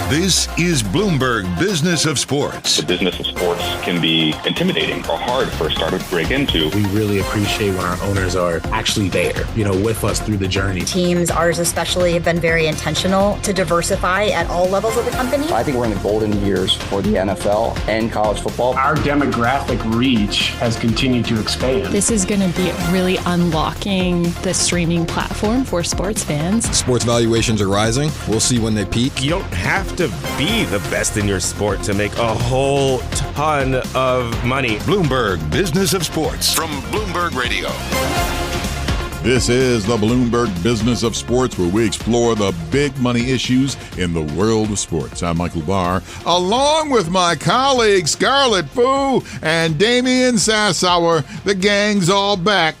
This is Bloomberg Business of Sports. The business of sports can be intimidating or hard for a startup to break into. We really appreciate when our owners are actually there, with us through the journey. Teams, ours especially, have been very intentional to diversify at all levels of the company. I think we're in the golden years for the NFL and college football. Our demographic reach has continued to expand. This is going to be really unlocking the streaming platform for sports fans. Sports valuations are rising. We'll see when they peak. You don't have to be the best in your sport to make a whole ton of money. Bloomberg Business of Sports from Bloomberg Radio. This is the Bloomberg Business of Sports, where we explore the big money issues in the world of sports. I'm Michael Barr, along with my colleagues Scarlet and Damian Sassower. The gang's all back.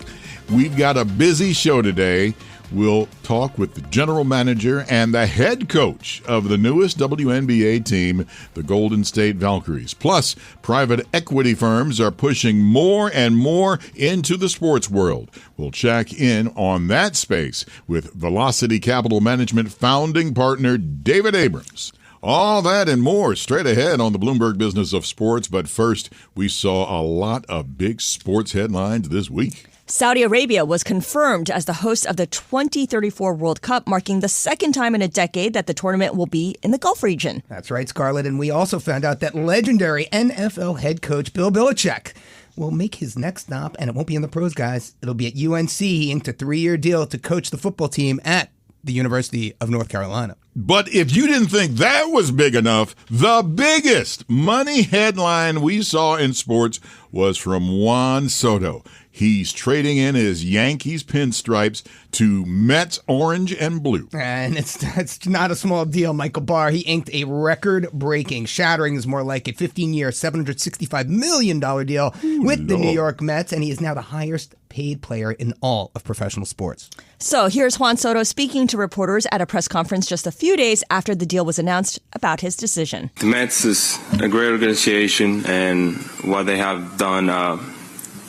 We've got a busy show today. We'll talk with the general manager and the head coach of the newest WNBA team, the Golden State Valkyries. Plus, private equity firms are pushing more and more into the sports world. We'll check in on that space with Velocity Capital Management founding partner David Abrams. All that and more straight ahead on the Bloomberg Business of Sports. But first, we saw a lot of big sports headlines this week. Saudi Arabia was confirmed as the host of the 2034 World Cup, marking the second time in a decade that the tournament will be in the Gulf region. That's right, Scarlet. And we also found out that legendary NFL head coach Bill Belichick will make his next stop, and it won't be in the pros, guys. It'll be at UNC. He inked a 3-year deal to coach the football team at the University of North Carolina. But if you didn't think that was big enough, the biggest money headline we saw in sports was from Juan Soto. He's trading in his Yankees pinstripes to Mets orange and blue. And it's not a small deal, Michael Barr. He inked a record-breaking, shattering is more like a 15-year, $765 million deal with the New York Mets, and he is now the highest-paid player in all of professional sports. So here's Juan Soto speaking to reporters at a press conference just a few days after the deal was announced about his decision. The Mets is a great organization, and what they have done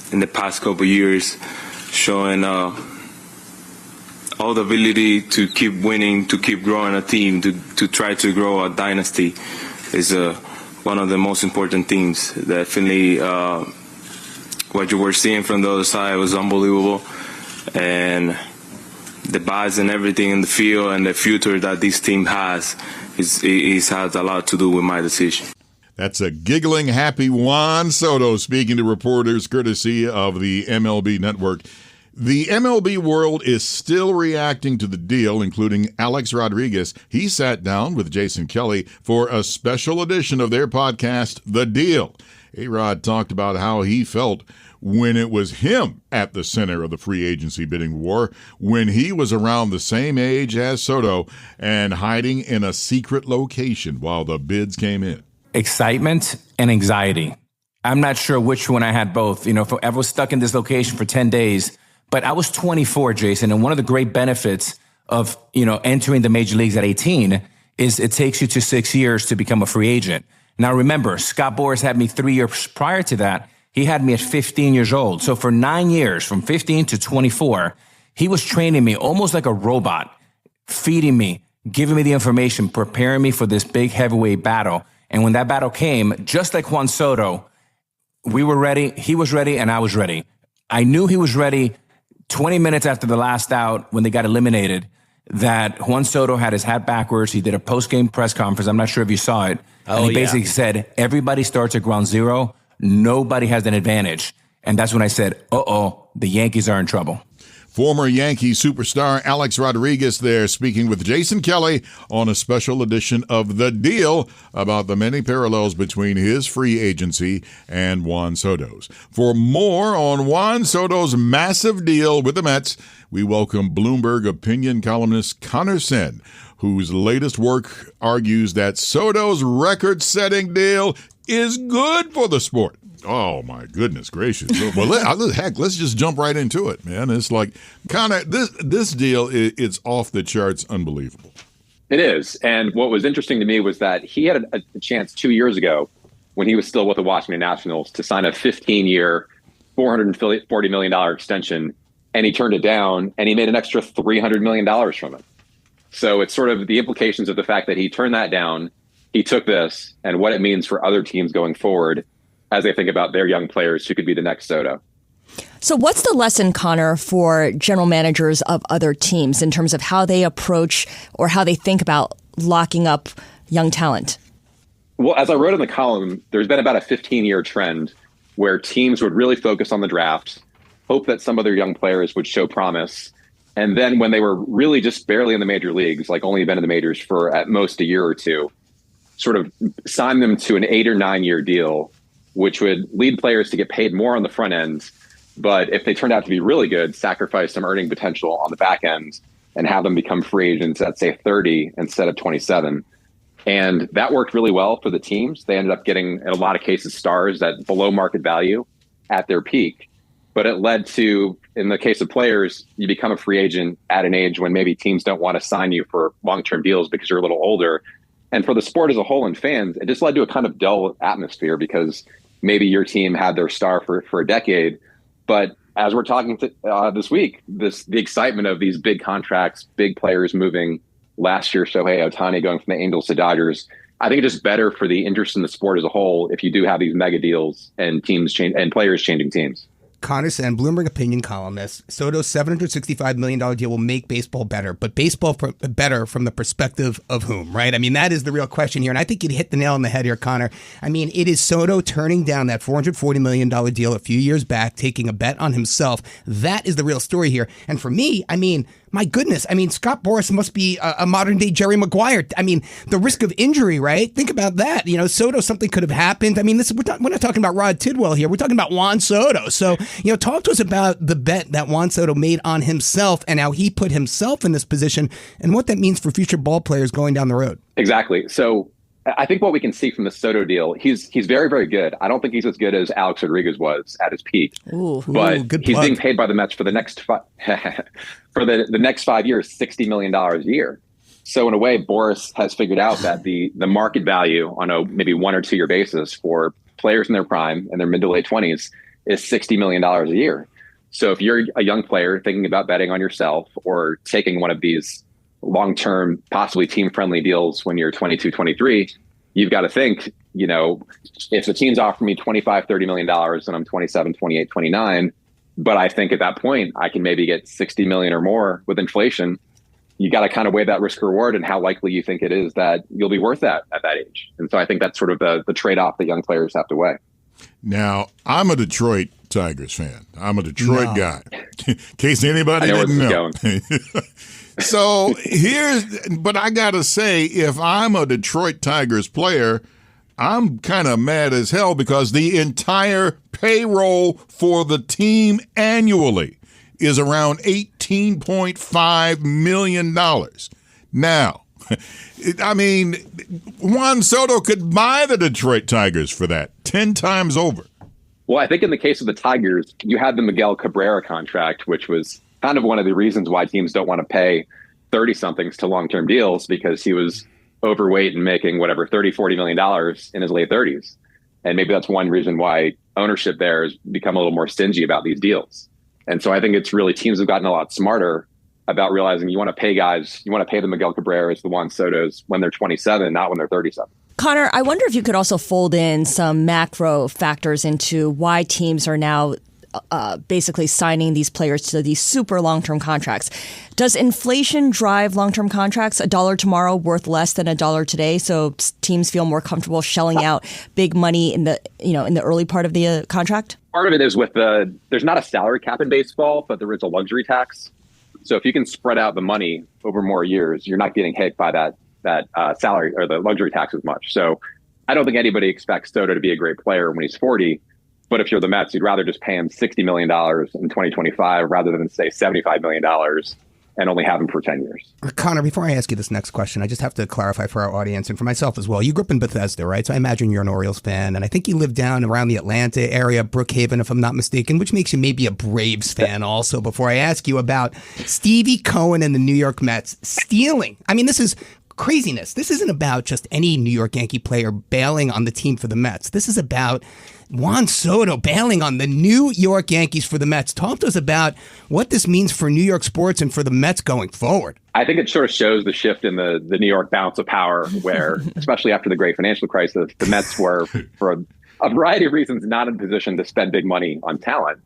in the past couple of years, showing all the ability to keep winning, to keep growing a team, to try to grow a dynasty is one of the most important things. Definitely what you were seeing from the other side was unbelievable. And the buzz and everything in the field and the future that this team has has a lot to do with my decision. That's a giggling, happy Juan Soto speaking to reporters courtesy of the MLB Network. The MLB world is still reacting to the deal, including Alex Rodriguez. He sat down with Jason Kelly for a special edition of their podcast, The Deal. A-Rod talked about how he felt when it was him at the center of the free agency bidding war, when he was around the same age as Soto and hiding in a secret location while the bids came in. Excitement and anxiety. I'm not sure which one I had both. I was stuck in this location for 10 days, but I was 24, Jason. And one of the great benefits of, entering the major leagues at 18 is it takes you to 6 years to become a free agent. Now, remember, Scott Boras had me 3 years prior to that. He had me at 15 years old. So for 9 years, from 15 to 24, he was training me almost like a robot, feeding me, giving me the information, preparing me for this big heavyweight battle. And when that battle came, just like Juan Soto, we were ready, he was ready, and I was ready. I knew he was ready 20 minutes after the last out when they got eliminated, that Juan Soto had his hat backwards. He did a post-game press conference. I'm not sure if you saw it. And he basically said, everybody starts at ground zero. Nobody has an advantage. And that's when I said, the Yankees are in trouble. Former Yankee superstar Alex Rodriguez there speaking with Jason Kelly on a special edition of The Deal about the many parallels between his free agency and Juan Soto's. For more on Juan Soto's massive deal with the Mets, we welcome Bloomberg Opinion columnist Conor Sen, whose latest work argues that Soto's record-setting deal is good for the sport. Oh, my goodness gracious. Well, let's just jump right into it, man. It's like, Conor, this deal, it's off the charts unbelievable. It is. And what was interesting to me was that he had a chance 2 years ago when he was still with the Washington Nationals to sign a 15-year, $440 million extension, and he turned it down, and he made an extra $300 million from it. So it's sort of the implications of the fact that he turned that down, he took this and what it means for other teams going forward as they think about their young players who could be the next Soto. So what's the lesson, Conor, for general managers of other teams in terms of how they approach or how they think about locking up young talent? Well, as I wrote in the column, there's been about a 15-year trend where teams would really focus on the draft, hope that some of their young players would show promise, and then when they were really just barely in the major leagues, like only been in the majors for at most a year or two, sort of sign them to an 8 or 9 year deal, which would lead players to get paid more on the front end. But if they turned out to be really good, sacrifice some earning potential on the back end and have them become free agents at, say, 30 instead of 27. And that worked really well for the teams. They ended up getting, in a lot of cases, stars at below market value at their peak. But it led to, in the case of players, you become a free agent at an age when maybe teams don't want to sign you for long-term deals because you're a little older. And for the sport as a whole and fans, it just led to a kind of dull atmosphere because maybe your team had their star for a decade. But as we're talking this week, the excitement of these big contracts, big players moving, last year, Shohei Ohtani going from the Angels to Dodgers, I think it's just better for the interest in the sport as a whole if you do have these mega deals and teams change and players changing teams. Conor Sen, Bloomberg Opinion columnist. Soto's $765 million deal will make baseball better, but baseball better from the perspective of whom, right? I mean, that is the real question here, and I think you'd hit the nail on the head here, Conor. I mean, it is Soto turning down that $440 million deal a few years back, taking a bet on himself. That is the real story here. And for me, I mean, my goodness, I mean, Scott Boras must be a modern-day Jerry Maguire. I mean, the risk of injury, right? Think about that. You know, Soto, something could have happened. I mean, we're not talking about Rod Tidwell here. We're talking about Juan Soto. So, you know, talk to us about the bet that Juan Soto made on himself and how he put himself in this position and what that means for future ball players going down the road. Exactly. So I think what we can see from the Soto deal, he's very, very good. I don't think he's as good as Alex Rodriguez was at his peak. But he's being paid by the Mets for the next the next 5 years, $60 million a year. So in a way, Boras has figured out that the market value on a maybe 1 or 2 year basis for players in their prime and their mid to late 20s is $60 million a year. So if you're a young player thinking about betting on yourself or taking one of these long-term, possibly team-friendly deals when you're 22, 23, you've got to think, you know, if the team's offering me $25, $30 million and I'm 27, 28, 29, but I think at that point I can maybe get 60 million or more with inflation, you got to kind of weigh that risk reward and how likely you think it is that you'll be worth that at that age. And so I think that's sort of the trade-off that young players have to weigh. Now, I'm a Detroit Tigers fan. I'm a Detroit guy. In case anybody didn't know. So but I got to say, if I'm a Detroit Tigers player, I'm kind of mad as hell because the entire payroll for the team annually is around $18.5 million. Now, I mean, Juan Soto could buy the Detroit Tigers for that 10 times over. Well, I think in the case of the Tigers, you had the Miguel Cabrera contract, which was kind of one of the reasons why teams don't want to pay 30-somethings to long-term deals, because he was overweight and making whatever, $30, $40 million in his late 30s. And maybe that's one reason why ownership there has become a little more stingy about these deals. And so I think it's really teams have gotten a lot smarter about realizing you want to pay guys, you want to pay the Miguel Cabreras, the Juan Sotos when they're 27, not when they're 37. Conor, I wonder if you could also fold in some macro factors into why teams are now basically signing these players to these super long-term contracts. Does inflation drive long-term contracts? $1 tomorrow worth less than $1 today, so teams feel more comfortable shelling out big money in the early part of the contract? Part of it is with there's not a salary cap in baseball, but there is a luxury tax. So if you can spread out the money over more years, you're not getting hit by that salary or the luxury tax as much. So I don't think anybody expects Soto to be a great player when he's 40. But if you're the Mets, you'd rather just pay him $60 million in 2025 rather than, say, $75 million and only have him for 10 years. Conor, before I ask you this next question, I just have to clarify for our audience and for myself as well. You grew up in Bethesda, right? So I imagine you're an Orioles fan. And I think you live down around the Atlanta area, Brookhaven, if I'm not mistaken, which makes you maybe a Braves fan also. Before I ask you about Stevie Cohen and the New York Mets stealing. I mean, this is craziness. This isn't about just any New York Yankee player bailing on the team for the Mets. This is about Juan Soto bailing on the New York Yankees for the Mets. Talk to us about what this means for New York sports and for the Mets going forward. I think it sort of shows the shift in the New York balance of power where, especially after the great financial crisis, the Mets were, for a variety of reasons, not in a position to spend big money on talent.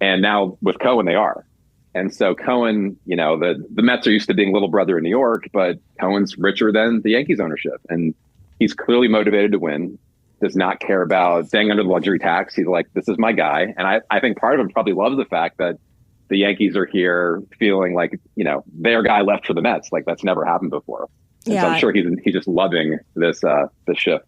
And now with Cohen, they are. And so Cohen, the Mets are used to being little brother in New York, but Cohen's richer than the Yankees ownership. And he's clearly motivated to win, does not care about staying under the luxury tax. He's like, this is my guy. And I think part of him probably loves the fact that the Yankees are here feeling like, their guy left for the Mets. Like that's never happened before. And so I'm sure he's just loving this shift.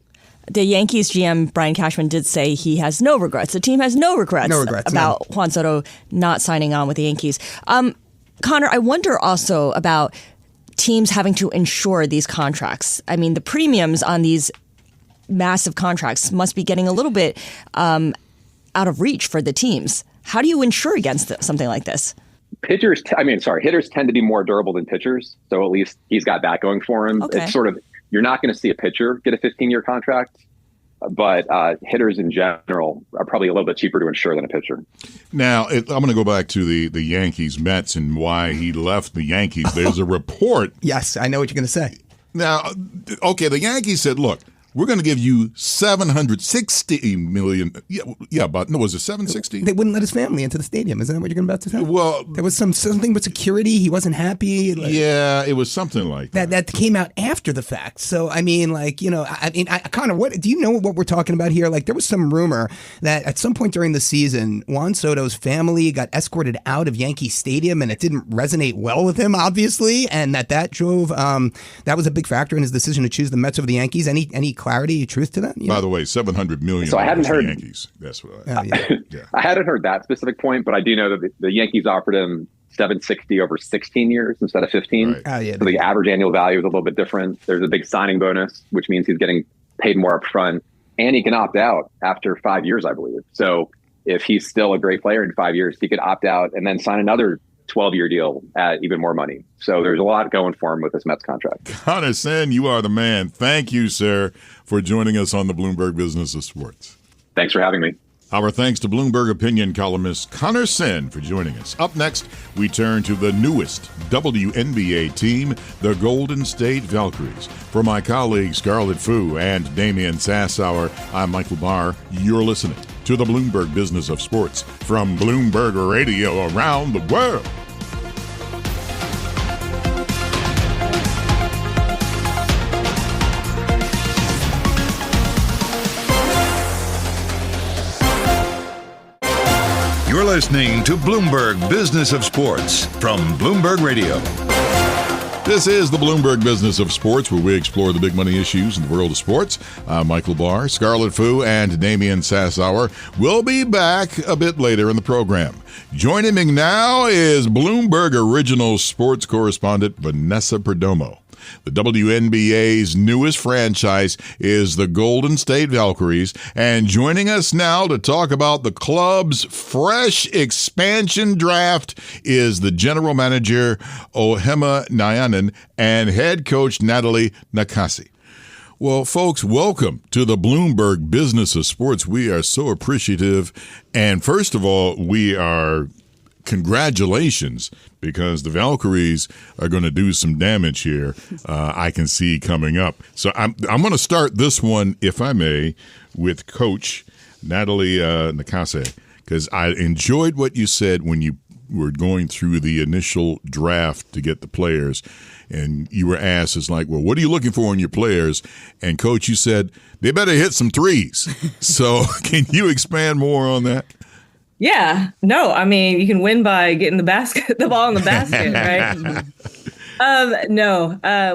The Yankees GM, Brian Cashman, did say he has no regrets. The team has no regrets about Juan Soto not signing on with the Yankees. Conor, I wonder also about teams having to insure these contracts. I mean, the premiums on these massive contracts must be getting a little bit out of reach for the teams. How do you insure against something like this? Hitters tend to be more durable than pitchers. So at least he's got that going for him. Okay. It's sort of, you're not going to see a pitcher get a 15-year contract, but hitters in general are probably a little bit cheaper to insure than a pitcher. Now, I'm going to go back to the Yankees Mets and why he left the Yankees. There's a report. Yes, I know what you're going to say. Now, okay, the Yankees said, look, we're going to give you $760 million. Yeah, but no, was it 760? They wouldn't let his family into the stadium. Isn't that what you're about to say? Well, there was something with security. He wasn't happy. Yeah, it was something like that. That came out after the fact. So I mean, Conor, what do you know what we're talking about here? Like, there was some rumor that at some point during the season, Juan Soto's family got escorted out of Yankee Stadium, and it didn't resonate well with him, obviously, and that drove that was a big factor in his decision to choose the Mets over the Yankees. Any clarity, truth to that? By the way, $700 million. So I hadn't heard Yankees. That's what I hadn't heard that specific point, but I do know that the Yankees offered him $760 over 16 years instead of 15. Right. Oh, yeah. So the average annual value is a little bit different. There's a big signing bonus, which means he's getting paid more up front, and he can opt out after 5 years, I believe. So if he's still a great player in 5 years, he could opt out and then sign another 12-year deal at even more money. So there's a lot going for him with this Mets contract. Conor Sen, you are the man. Thank you, sir, for joining us on the Bloomberg Business of Sports. Thanks for having me. Our thanks to Bloomberg Opinion columnist Conor Sen for joining us. Up next, we turn to the newest WNBA team, the Golden State Valkyries. For my colleagues Scarlet Fu and Damian Sassower, I'm Michael Barr. You're listening to the Bloomberg Business of Sports from Bloomberg Radio around the world. You're listening to Bloomberg Business of Sports from Bloomberg Radio. This is the Bloomberg Business of Sports, where we explore the big money issues in the world of sports. I'm Michael Barr, Scarlet Fu, and Damian Sassower. We'll be back a bit later in the program. Joining me now is Bloomberg Originals sports correspondent Vanessa Perdomo. The WNBA's newest franchise is the Golden State Valkyries, and joining us now to talk about the club's fresh expansion draft is the general manager, Ohemma Nyanin, and head coach, Natalie Nasake. Well, folks, welcome to the Bloomberg Business of Sports. We are so appreciative, and first of all, congratulations, because the Valkyries are going to do some damage here, I can see coming up. So I'm going to start this one, if I may, with Coach Natalie Nasake, because I enjoyed what you said when you were going through the initial draft to get the players, and you were asked, it's like, well, what are you looking for in your players? And, Coach, you said, they better hit some threes. So can you expand more on that? Yeah, no, I mean, you can win by getting the ball in the basket, right?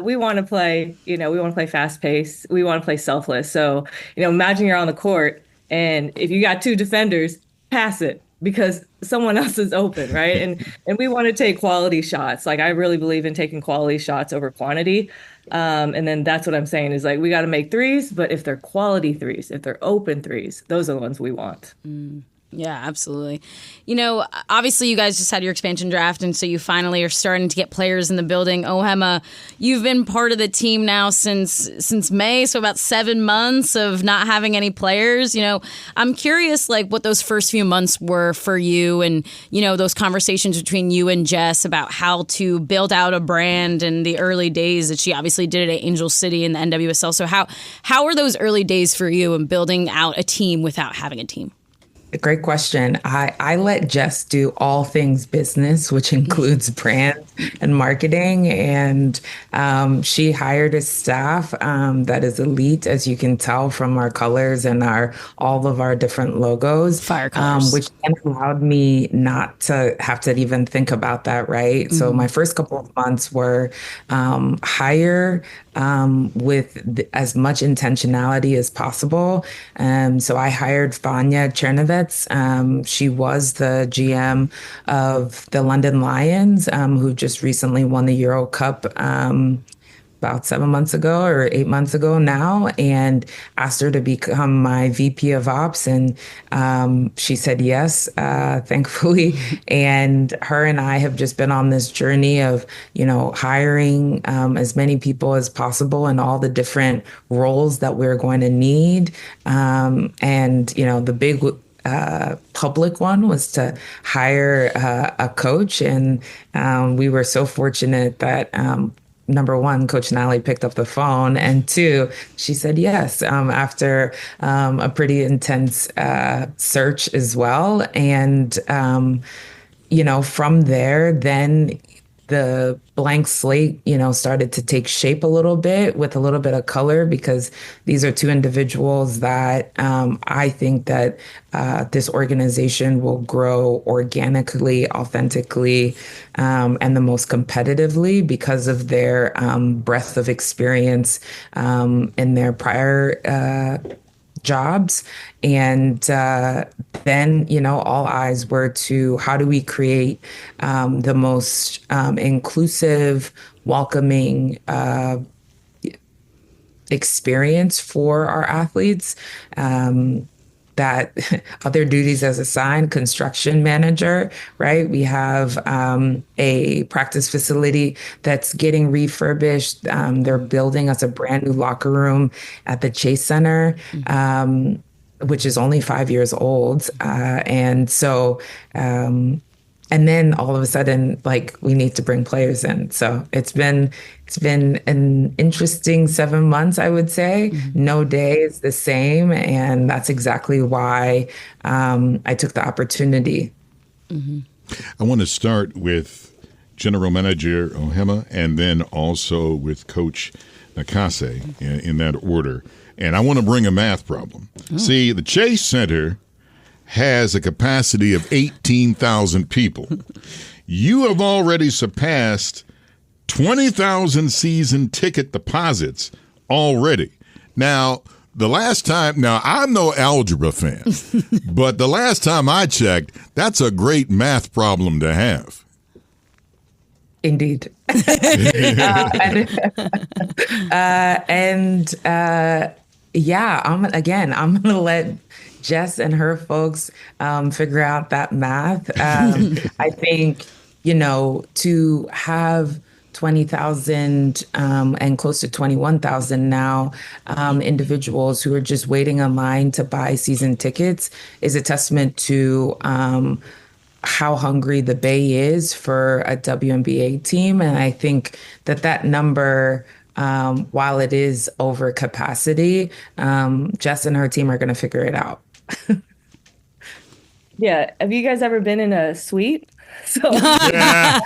We want to play, we want to play fast pace. We want to play selfless. So, imagine you're on the court and if you got two defenders, pass it because someone else is open, right? And we want to take quality shots. Like, I really believe in taking quality shots over quantity. And then that's what I'm saying is, like, we got to make threes, but if they're quality threes, if they're open threes, those are the ones we want. Yeah, absolutely. You know, obviously you guys just had your expansion draft, and so you finally are starting to get players in the building. Ohemma, you've been part of the team now since May, so about 7 months of not having any players. You know, I'm curious, like, what those first few months were for you, and, you know, those conversations between you and Jess about how to build out a brand in the early days that she obviously did it at Angel City in the NWSL. So how were those early days for you in building out a team without having a team? Great question. I let Jess do all things business, which includes brand and marketing. And she hired a staff that is elite, as you can tell from our colors and all of our different logos. Fire colors. Which allowed me not to have to even think about that, right? Mm-hmm. So my first couple of months were hire with as much intentionality as possible. So I hired Vanya Chernovets. She was the GM of the London Lions, who just recently won the Euro Cup about 7 months ago or 8 months ago now, and asked her to become my VP of Ops. And she said yes, thankfully. And her and I have just been on this journey of, you know, hiring as many people as possible in all the different roles that we're going to need. And, you know, the big public one was to hire a coach. And we were so fortunate that number one, Coach Natalie picked up the phone, and two, she said yes after a pretty intense search as well. And, you know, from there, then the blank slate, you know, started to take shape a little bit with a little bit of color, because these are two individuals that I think that this organization will grow organically, authentically, and the most competitively because of their breadth of experience in their prior jobs. And then, you know, all eyes were to how do we create the most inclusive, welcoming experience for our athletes. That other duties as assigned, construction manager, right? We have a practice facility that's getting refurbished. They're building us a brand new locker room at the Chase Center, which is only 5 years old. And so, and then all of a sudden, like, we need to bring players in. So it's been an interesting 7 months, I would say. Mm-hmm. No day is the same. And that's exactly why I took the opportunity. Mm-hmm. I want to start with General Manager Ohemma and then also with Coach Nasake in that order. And I want to bring a math problem. Oh. See, the Chase Center has a capacity of 18,000 people. You have already surpassed 20,000 season ticket deposits already. Now, I'm no algebra fan, but the last time I checked, that's a great math problem to have. Indeed. Yeah, I'm going to let Jess and her folks figure out that math. I think, you know, to have 20,000 and close to 21,000 now individuals who are just waiting online to buy season tickets is a testament to how hungry the Bay is for a WNBA team. And I think that number, while it is over capacity, Jess and her team are going to figure it out. Yeah. Have you guys ever been in a suite? So y'all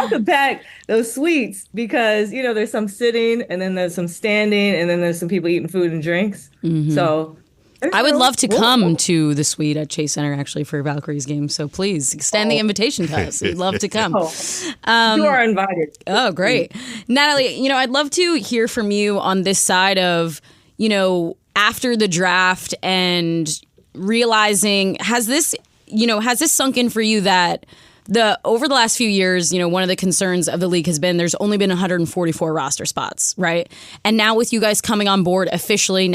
could pack those suites because, you know, there's some sitting and then there's some standing and then there's some people eating food and drinks. Mm-hmm. So I would love to come to the suite at Chase Center, actually, for Valkyries game. So please extend the invitation to us. We'd love to come. You are invited. Oh, great. Natalie, you know, I'd love to hear from you on this side of, you know, after the draft and realizing, has this sunk in for you that over the last few years, one of the concerns of the league has been there's only been 144 roster spots, right? And now with you guys coming on board officially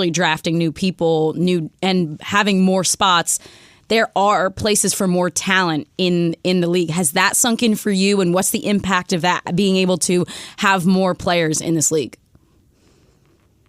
drafting new people, and having more spots, there are places for more talent in the league. Has that sunk in for you? And what's the impact of that, being able to have more players in this league?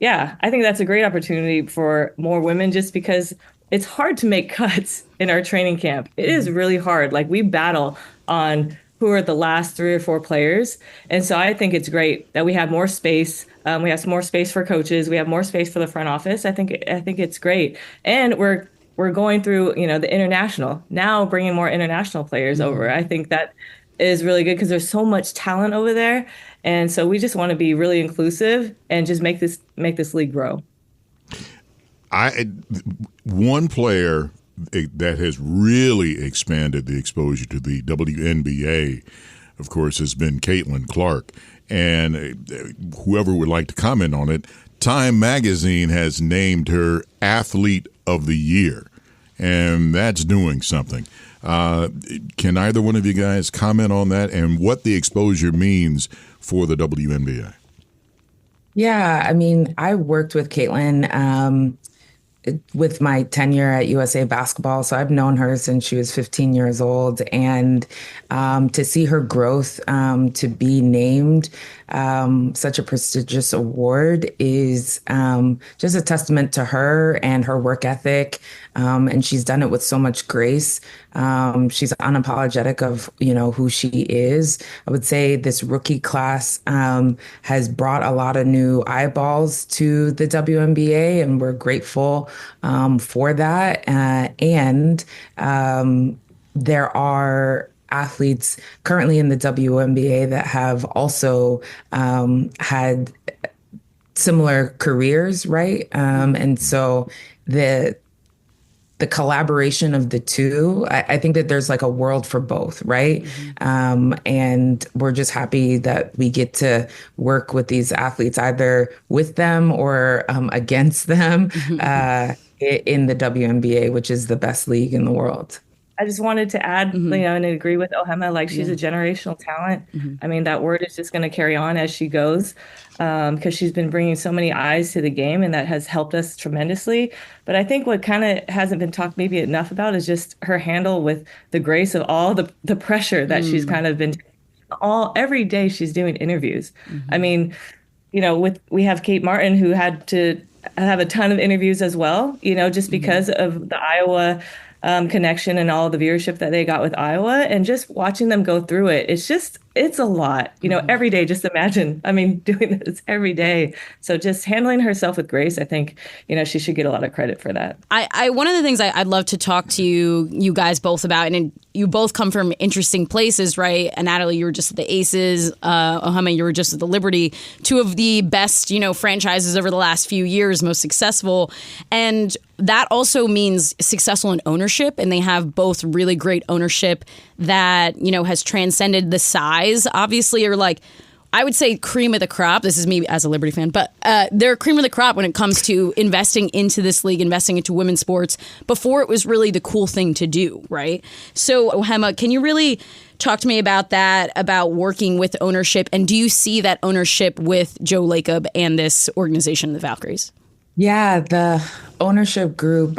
Yeah, I think that's a great opportunity for more women, just because it's hard to make cuts in our training camp. It is really hard. Like, we battle on who are the last 3 or 4 players. And so I think it's great that we have more space. We have some more space for coaches. We have more space for the front office. I think it's great. And we're going through, the international, now bringing more international players over. I think that is really good because there's so much talent over there. And so we just want to be really inclusive and just make this league grow. One player that has really expanded the exposure to the WNBA, of course, has been Caitlin Clark. And whoever would like to comment on it, Time Magazine has named her Athlete of the Year, and that's doing something. Can either one of you guys comment on that and what the exposure means for the WNBA? Yeah, I mean, I worked with Caitlin with my tenure at USA Basketball. So I've known her since she was 15 years old. And to see her growth, to be named such a prestigious award is just a testament to her and her work ethic. And she's done it with so much grace. She's unapologetic of, who she is. I would say this rookie class has brought a lot of new eyeballs to the WNBA, and we're grateful for that. And there are athletes currently in the WNBA that have also had similar careers, right? And so the collaboration of the two, I think that there's like a world for both, right? And we're just happy that we get to work with these athletes, either with them or against them in the WNBA, which is the best league in the world. I just wanted to add, and agree with Ohemma, like she's a generational talent. I mean, that word is just going to carry on as she goes, because she's been bringing so many eyes to the game, and that has helped us tremendously. But I think what kind of hasn't been talked maybe enough about is just her handle with the grace of all the pressure that she's kind of been every day she's doing interviews. I mean, we have Kate Martin, who had to have a ton of interviews as well, just because of the Iowa connection and all the viewership that they got with Iowa, and just watching them go through it. It's a lot, every day. Just imagine, doing this every day. So just handling herself with grace, I think, she should get a lot of credit for that. One of the things I'd love to talk to you guys both about, and you both come from interesting places, right? And Natalie, you were just at the Aces. Ohemma, you were just at the Liberty. Two of the best, franchises over the last few years, most successful. And that also means successful in ownership, and they have both really great ownership that, has transcended the size, obviously, or like, I would say cream of the crop. This is me as a Liberty fan, but they're cream of the crop when it comes to investing into this league, investing into women's sports before it was really the cool thing to do, right? So, Ohemma, can you really talk to me about that, about working with ownership, and do you see that ownership with Joe Lacob and this organization, the Valkyries? Yeah, the ownership group,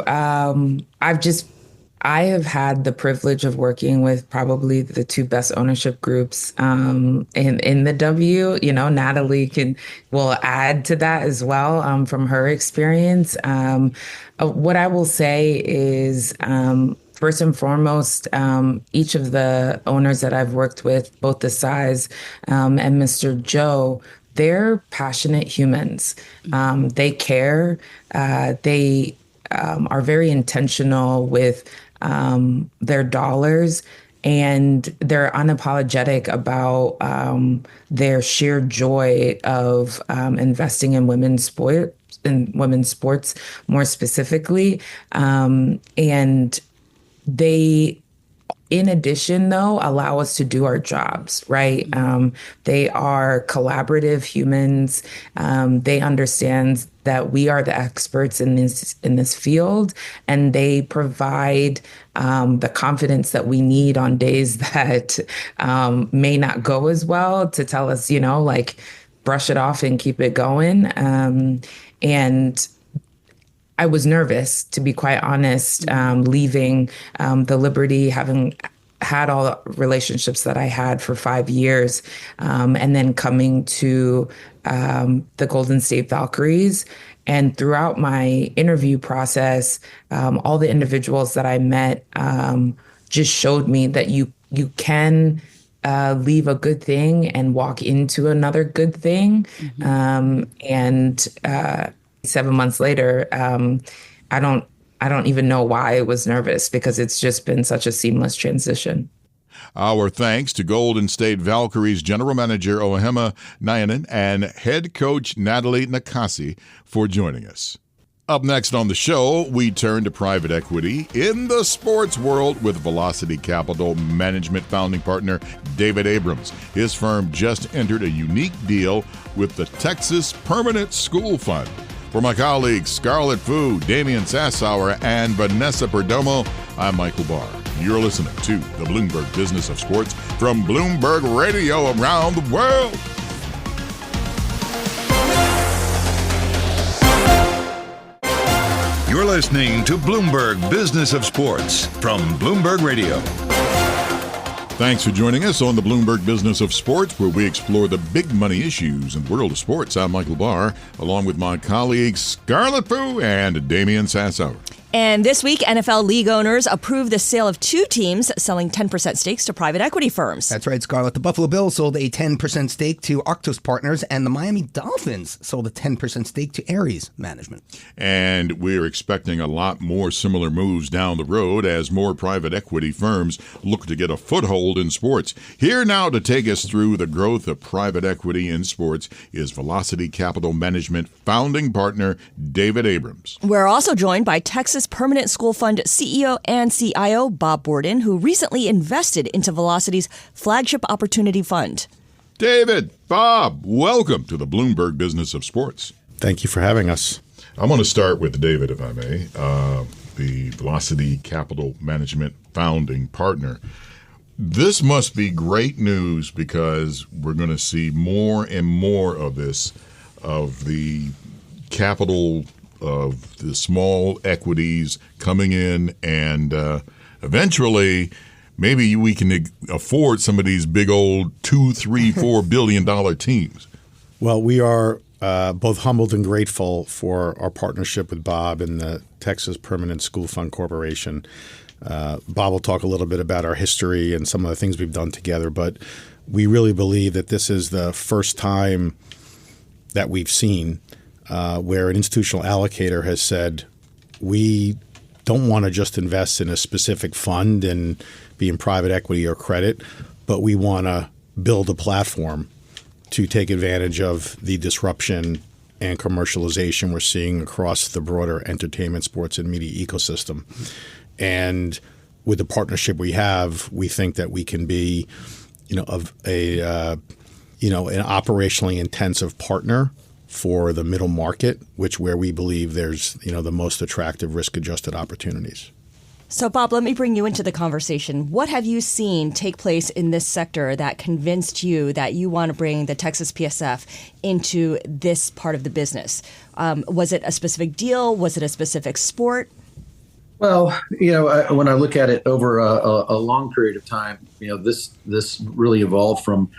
I have had the privilege of working with probably the two best ownership groups in the W. Natalie will add to that as well from her experience. What I will say is, first and foremost, each of the owners that I've worked with, both the Size and Mr. Joe, they're passionate humans. They care. They are very intentional with their dollars, and they're unapologetic about their sheer joy of investing in women's sports more specifically. And they in addition, though, allow us to do our jobs, right? They are collaborative humans. They understand that we are the experts in this field, and they provide the confidence that we need on days that may not go as well to tell us, like, brush it off and keep it going. And I was nervous, to be quite honest, leaving the Liberty, having had all the relationships that I had for 5 years, and then coming to the Golden State Valkyries. And throughout my interview process, all the individuals that I met just showed me that you can leave a good thing and walk into another good thing. And 7 months later, I don't even know why I was nervous, because it's just been such a seamless transition. Our thanks to Golden State Valkyries General Manager Ohemma Nyanin and Head Coach Natalie Nasake for joining us. Up next on the show, we turn to private equity in the sports world with Velocity Capital Management founding partner David Abrams. His firm just entered a unique deal with the Texas Permanent School Fund. For my colleagues Scarlet, Damian, Sassower, and Vanessa Perdomo, I'm Michael Barr. You're listening to the Bloomberg Business of Sports from Bloomberg Radio around the world. You're listening to Bloomberg Business of Sports from Bloomberg Radio. Thanks for joining us on the Bloomberg Business of Sports, where we explore the big money issues in the world of sports. I'm Michael Barr, along with my colleagues Scarlet and Damian Sassower. And this week, NFL league owners approved the sale of 2 teams selling 10% stakes to private equity firms. That's right, Scarlet. The Buffalo Bills sold a 10% stake to Arctos Partners, and the Miami Dolphins sold a 10% stake to Ares Management. And we're expecting a lot more similar moves down the road as more private equity firms look to get a foothold in sports. Here now to take us through the growth of private equity in sports is Velocity Capital Management founding partner David Abrams. We're also joined by Texas Permanent School Fund CEO and CIO Bob Borden, who recently invested into Velocity's flagship opportunity fund. David, Bob, welcome to the Bloomberg Business of Sports. Thank you for having us. I'm going to start with David, if I may, the Velocity Capital Management founding partner. This must be great news, because we're going to see more and more of this, of the capital of the small equities coming in, and eventually maybe we can afford some of these big old $2, $3, $4 billion teams. Well, we are both humbled and grateful for our partnership with Bob and the Texas Permanent School Fund Corporation. Bob will talk a little bit about our history and some of the things we've done together, but we really believe that this is the first time that we've seen where an institutional allocator has said, we don't want to just invest in a specific fund and be in private equity or credit, but we want to build a platform to take advantage of the disruption and commercialization we're seeing across the broader entertainment, sports, and media ecosystem. And with the partnership we have, we think that we can be, an operationally intensive partner for the middle market, where we believe there's, the most attractive risk-adjusted opportunities. So, Bob, let me bring you into the conversation. What have you seen take place in this sector that convinced you that you want to bring the Texas PSF into this part of the business? Was it a specific deal? Was it a specific sport? Well, when I look at it over a long period of time, this really evolved from,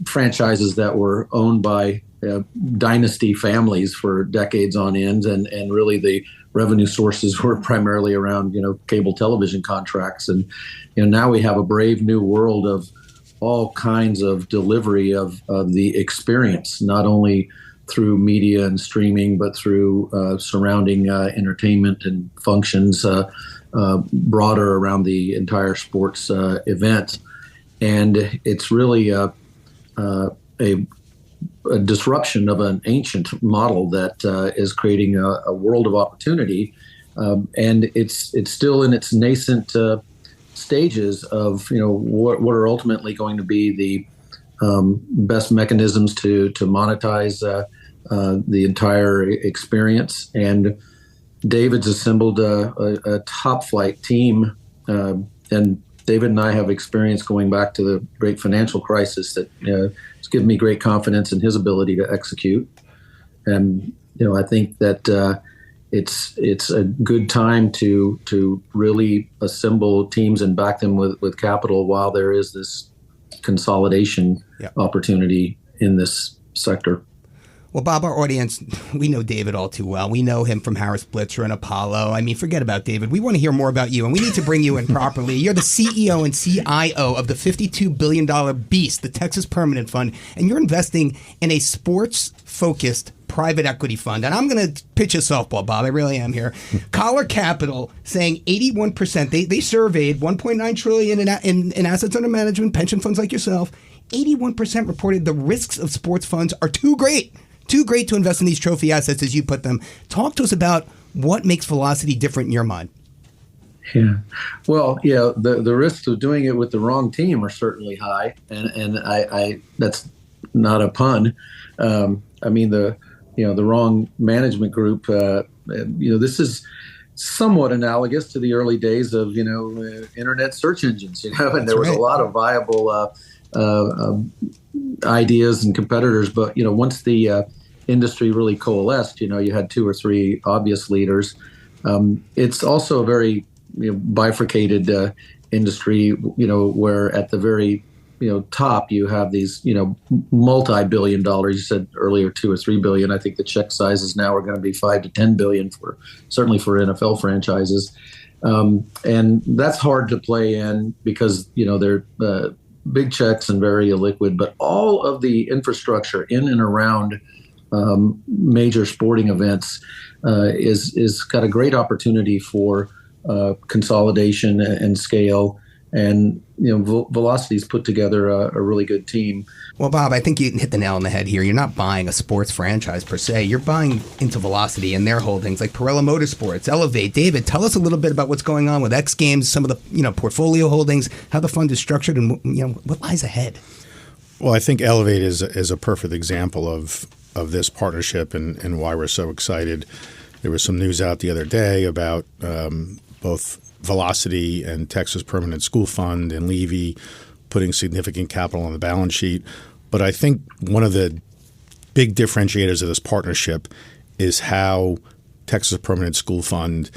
franchises that were owned by dynasty families for decades on end, and really the revenue sources were primarily around cable television contracts, and now we have a brave new world of all kinds of delivery of the experience, not only through media and streaming, but through surrounding entertainment and functions broader around the entire sports event. And it's really a disruption of an ancient model that is creating a world of opportunity. And it's still in its nascent stages of what are ultimately going to be the best mechanisms to monetize the entire experience. And David's assembled a top flight team, and David and I have experience going back to the great financial crisis that has given me great confidence in his ability to execute. And I think that it's a good time to really assemble teams and back them with capital while there is this consolidation opportunity in this sector. Well, Bob, our audience, we know David all too well. We know him from Harris Blitzer and Apollo. I mean, forget about David. We want to hear more about you, and we need to bring you in properly. You're the CEO and CIO of the $52 billion beast, the Texas Permanent Fund, and you're investing in a sports-focused private equity fund. And I'm going to pitch a softball, Bob. I really am here. Collar Capital saying 81%. They surveyed $1.9 trillion in assets under management, pension funds like yourself. 81% reported the risks of sports funds are too great to invest in these trophy assets, as you put them. Talk to us about what makes Velocity different in your mind. Yeah. Well, the risks of doing it with the wrong team are certainly high, and I that's not a pun. I mean the wrong management group. This is somewhat analogous to the early days of internet search engines. And there was a lot of viable ideas and competitors, but once the industry really coalesced, you had two or three obvious leaders. It's also a very bifurcated industry, where at the very top you have these multi-billion dollars. You said earlier $2 or $3 billion. I think the check sizes now are going to be $5 to $10 billion certainly for NFL franchises, and that's hard to play in because they're big checks and very illiquid. But all of the infrastructure in and around major sporting events is got a great opportunity for consolidation and scale. And Velocity's put together a really good team. Well, Bob, I think you hit the nail on the head here. You're not buying a sports franchise per se. You're buying into Velocity and their holdings like Pirelli Motorsports, Elevate. David, tell us a little bit about what's going on with X Games, some of the portfolio holdings, how the fund is structured, and what lies ahead. Well, I think Elevate is a perfect example of this partnership and why we're so excited. There was some news out the other day about both Velocity and Texas Permanent School Fund and Levy putting significant capital on the balance sheet. But I think one of the big differentiators of this partnership is how Texas Permanent School Fund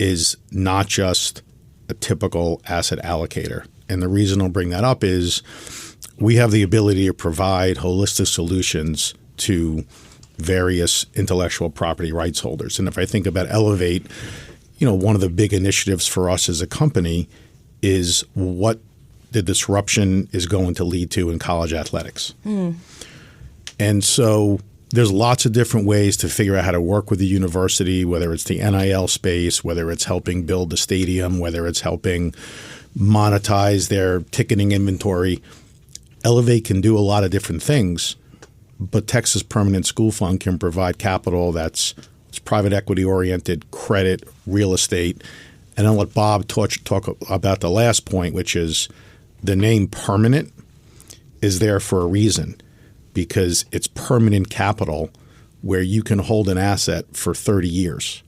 is not just a typical asset allocator. And the reason I'll bring that up is we have the ability to provide holistic solutions to various intellectual property rights holders. And if I think about Elevate, one of the big initiatives for us as a company is what the disruption is going to lead to in college athletics. And so there's lots of different ways to figure out how to work with the university, whether it's the NIL space, whether it's helping build the stadium, whether it's helping monetize their ticketing inventory. Elevate can do a lot of different things, but Texas Permanent School Fund can provide capital that's private equity oriented, credit, real estate. And I'll let Bob talk about the last point, which is the name permanent is there for a reason, because it's permanent capital where you can hold an asset for 30 years.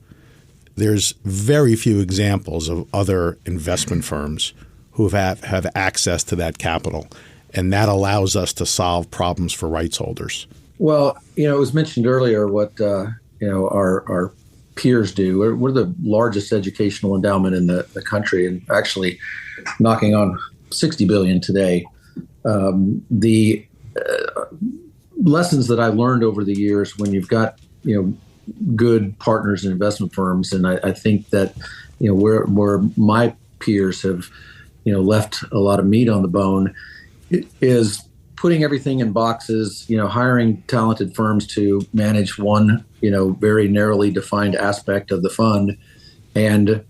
There's very few examples of other investment firms who have access to that capital, and that allows us to solve problems for rights holders. Well, it was mentioned earlier what our peers do. We're the largest educational endowment in the country, and actually knocking on $60 billion today. The lessons that I learned over the years when you've got good partners in investment firms, and I think that where my peers have left a lot of meat on the bone is putting everything in boxes, hiring talented firms to manage one, very narrowly defined aspect of the fund, and,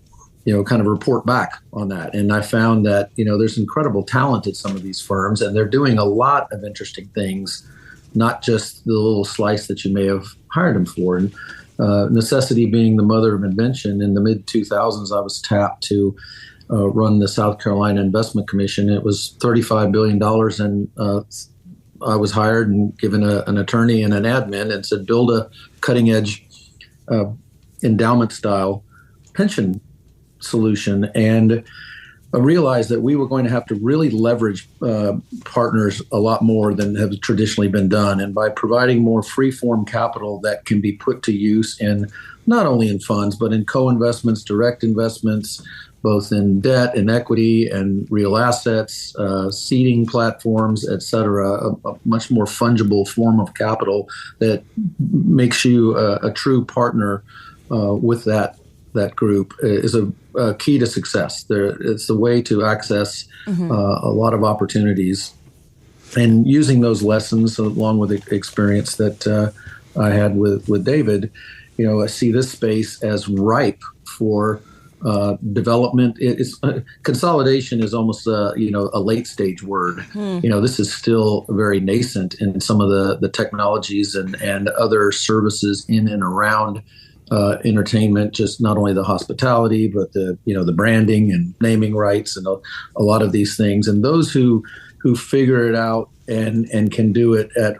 kind of report back on that. And I found that, there's incredible talent at some of these firms, and they're doing a lot of interesting things, not just the little slice that you may have hired them for. And necessity being the mother of invention, in the mid-2000s, I was tapped to run the South Carolina Investment Commission. It was $35 billion, and I was hired and given an attorney and an admin and said, build a cutting-edge endowment-style pension solution. And I realized that we were going to have to really leverage partners a lot more than have traditionally been done. And by providing more free-form capital that can be put to use in not only in funds, but in co-investments, direct investments, both in debt and equity and real assets, seeding platforms, et cetera, a much more fungible form of capital that makes you a true partner with that group is a key to success. It's the way to access a lot of opportunities. And using those lessons along with the experience that I had with David, I see this space as ripe for development. Consolidation is almost a late stage word. This is still very nascent in some of the technologies and other services in and around entertainment, just not only the hospitality, but the branding and naming rights and a lot of these things. And those who figure it out and can do it at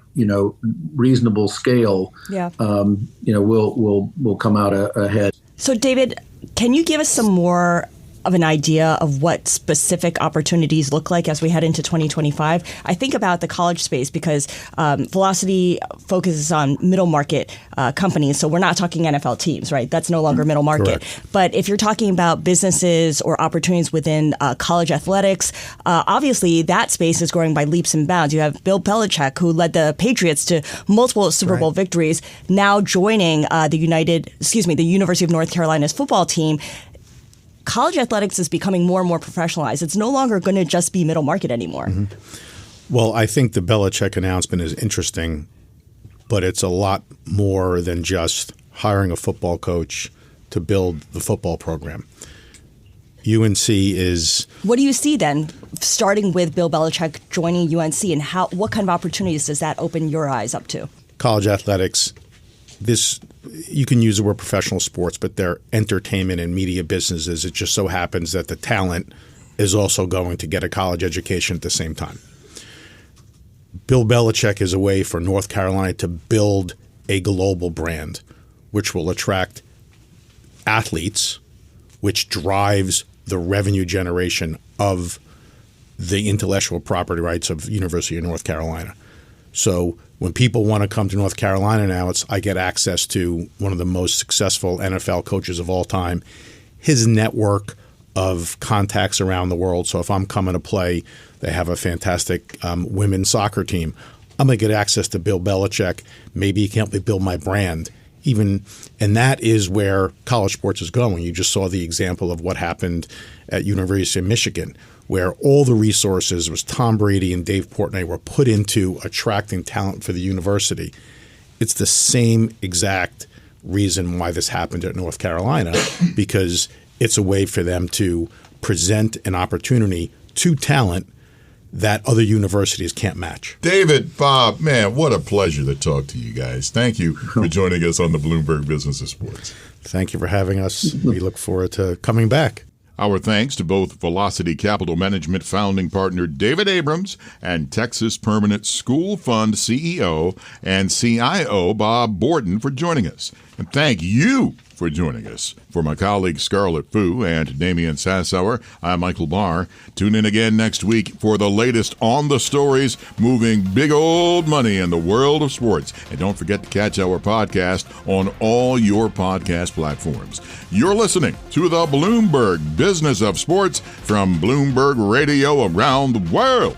reasonable scale, will come out ahead. So, David, can you give us some more of an idea of what specific opportunities look like as we head into 2025? I think about the college space because Velocity focuses on middle market companies. So we're not talking NFL teams, right? That's no longer middle market. Correct. But if you're talking about businesses or opportunities within college athletics, obviously that space is growing by leaps and bounds. You have Bill Belichick, who led the Patriots to multiple Super Bowl victories, now joining the University of North Carolina's football team. College athletics is becoming more and more professionalized. It's no longer going to just be middle market anymore. Well, I think the Belichick announcement is interesting, but it's a lot more than just hiring a football coach to build the football program. UNC is... What do you see then, starting with Bill Belichick joining UNC, and what kind of opportunities does that open your eyes up to? College athletics, you can use the word professional sports, but they're entertainment and media businesses. It just so happens that the talent is also going to get a college education at the same time. Bill Belichick is a way for North Carolina to build a global brand, which will attract athletes, which drives the revenue generation of the intellectual property rights of University of North Carolina. So when people want to come to North Carolina now, I get access to one of the most successful NFL coaches of all time, his network of contacts around the world. So if I'm coming to play, they have a fantastic women's soccer team. I'm going to get access to Bill Belichick. Maybe he can help me build my brand. And that is where college sports is going. You just saw the example of what happened at University of Michigan, where all the resources was Tom Brady and Dave Portnoy were put into attracting talent for the university. It's the same exact reason why this happened at North Carolina, because it's a way for them to present an opportunity to talent that other universities can't match. David, Bob, man, what a pleasure to talk to you guys. Thank you for joining us on the Bloomberg Business of Sports. Thank you for having us. We look forward to coming back. Our thanks to both Velocity Capital Management founding partner David Abrams and Texas Permanent School Fund CEO and CIO Bob Borden for joining us. And thank you for joining us. For my colleagues Scarlet and Damian Sassower, I'm Michael Barr. Tune in again next week for the latest on the stories moving big old money in the world of sports. And don't forget to catch our podcast on all your podcast platforms. You're listening to the Bloomberg Business of Sports from Bloomberg Radio around the world.